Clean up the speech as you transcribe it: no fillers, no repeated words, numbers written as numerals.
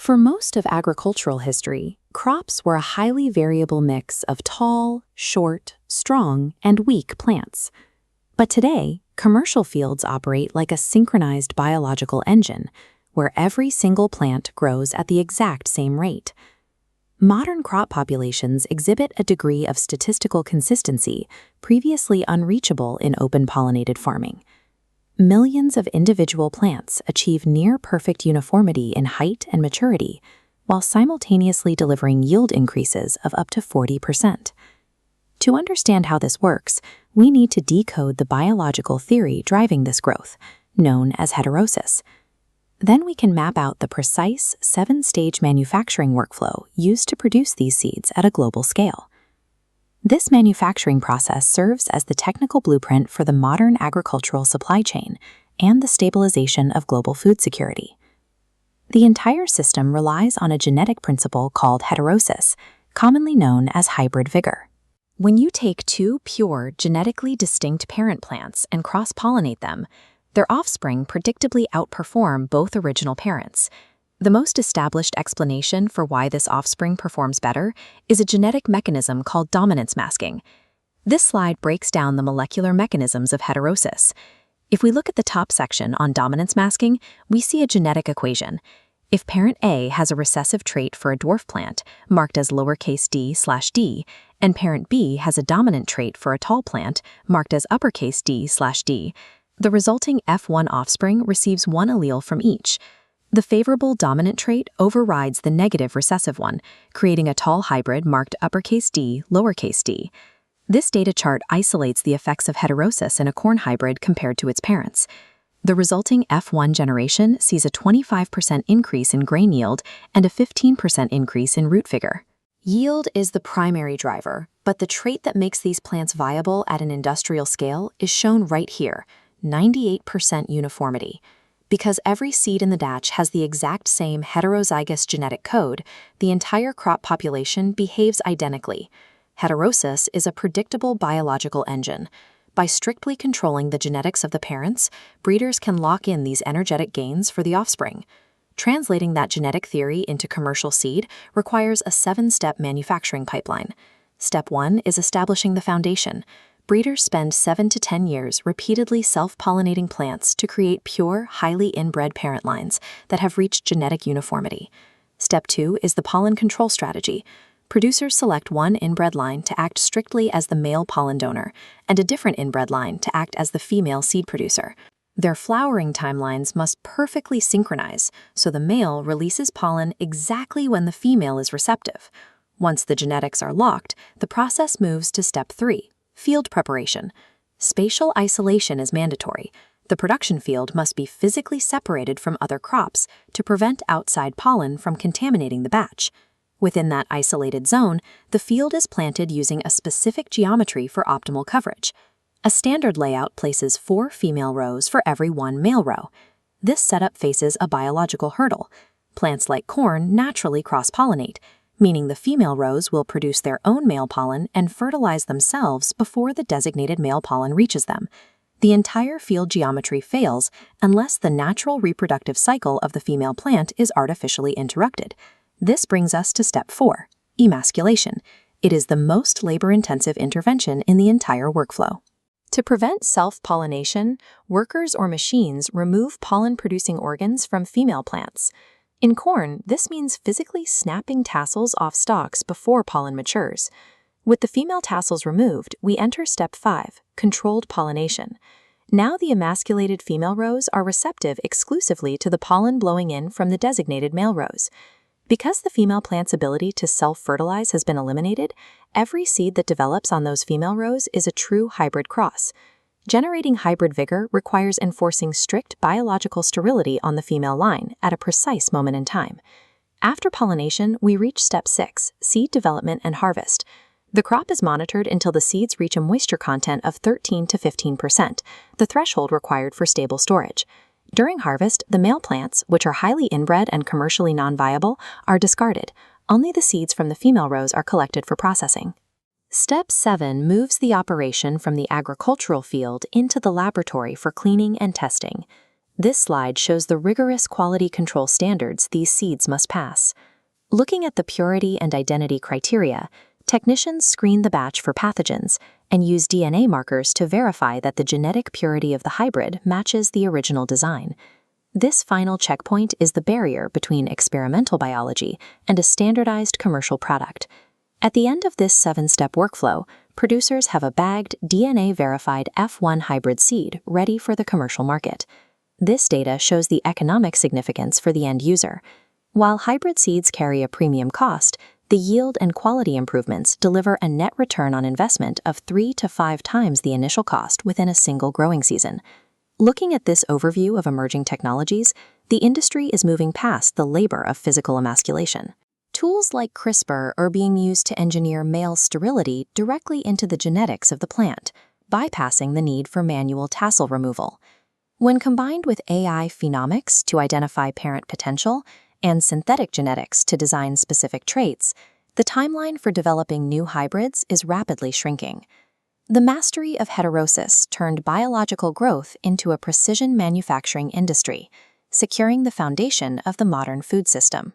For most of agricultural history, crops were a highly variable mix of tall, short, strong, and weak plants. But today, commercial fields operate like a synchronized biological engine, where every single plant grows at the exact same rate. Modern crop populations exhibit a degree of statistical consistency previously unreachable in open-pollinated farming. Millions of individual plants achieve near-perfect uniformity in height and maturity, while simultaneously delivering yield increases of up to 40%. To understand how this works, we need to decode the biological theory driving this growth, known as heterosis. Then we can map out the precise 7-stage manufacturing workflow used to produce these seeds at a global scale. This manufacturing process serves as the technical blueprint for the modern agricultural supply chain and the stabilization of global food security. The entire system relies on a genetic principle called heterosis, commonly known as hybrid vigor. When you take two pure, genetically distinct parent plants and cross-pollinate them, their offspring predictably outperform both original parents. The most established explanation for why this offspring performs better is a genetic mechanism called dominance masking. This slide breaks down the molecular mechanisms of heterosis. If we look at the top section on dominance masking, we see a genetic equation. If parent A has a recessive trait for a dwarf plant, marked as lowercase d/d, and parent B has a dominant trait for a tall plant, marked as uppercase d/d, the resulting F1 offspring receives one allele from each. The favorable dominant trait overrides the negative recessive one, creating a tall hybrid marked uppercase D, lowercase d. This data chart isolates the effects of heterosis in a corn hybrid compared to its parents. The resulting F1 generation sees a 25% increase in grain yield and a 15% increase in root vigor. Yield is the primary driver, but the trait that makes these plants viable at an industrial scale is shown right here, 98% uniformity. Because every seed in the batch has the exact same heterozygous genetic code, the entire crop population behaves identically. Heterosis is a predictable biological engine. By strictly controlling the genetics of the parents, breeders can lock in these energetic gains for the offspring. Translating that genetic theory into commercial seed requires a 7-step manufacturing pipeline. Step 1 is establishing the foundation. Breeders spend 7 to 10 years repeatedly self-pollinating plants to create pure, highly inbred parent lines that have reached genetic uniformity. Step 2 is the pollen control strategy. Producers select one inbred line to act strictly as the male pollen donor and a different inbred line to act as the female seed producer. Their flowering timelines must perfectly synchronize, so the male releases pollen exactly when the female is receptive. Once the genetics are locked, the process moves to Step 3. Field preparation. Spatial isolation is mandatory. The production field must be physically separated from other crops to prevent outside pollen from contaminating the batch. Within that isolated zone, the field is planted using a specific geometry for optimal coverage. A standard layout places 4 female rows for every 1 male row. This setup faces a biological hurdle. Plants like corn naturally cross-pollinate, meaning the female rows will produce their own male pollen and fertilize themselves before the designated male pollen reaches them. The entire field geometry fails unless the natural reproductive cycle of the female plant is artificially interrupted. This brings us to Step 4, emasculation. It is the most labor-intensive intervention in the entire workflow. To prevent self-pollination, workers or machines remove pollen-producing organs from female plants. In corn, this means physically snapping tassels off stalks before pollen matures. With the female tassels removed, we enter Step 5, controlled pollination. Now the emasculated female rows are receptive exclusively to the pollen blowing in from the designated male rows. Because the female plant's ability to self-fertilize has been eliminated, every seed that develops on those female rows is a true hybrid cross. Generating hybrid vigor requires enforcing strict biological sterility on the female line at a precise moment in time. After pollination, we reach Step 6, seed development and harvest. The crop is monitored until the seeds reach a moisture content of 13 to 15%, the threshold required for stable storage. During harvest, the male plants, which are highly inbred and commercially non-viable, are discarded. Only the seeds from the female rows are collected for processing. Step 7 moves the operation from the agricultural field into the laboratory for cleaning and testing. This slide shows the rigorous quality control standards these seeds must pass. Looking at the purity and identity criteria, technicians screen the batch for pathogens and use DNA markers to verify that the genetic purity of the hybrid matches the original design. This final checkpoint is the barrier between experimental biology and a standardized commercial product. At the end of this 7-step workflow, producers have a bagged, DNA-verified F1 hybrid seed ready for the commercial market. This data shows the economic significance for the end user. While hybrid seeds carry a premium cost, the yield and quality improvements deliver a net return on investment of 3 to 5 times the initial cost within a single growing season. Looking at this overview of emerging technologies, the industry is moving past the labor of physical emasculation. Tools like CRISPR are being used to engineer male sterility directly into the genetics of the plant, bypassing the need for manual tassel removal. When combined with AI phenomics to identify parent potential and synthetic genetics to design specific traits, the timeline for developing new hybrids is rapidly shrinking. The mastery of heterosis turned biological growth into a precision manufacturing industry, securing the foundation of the modern food system.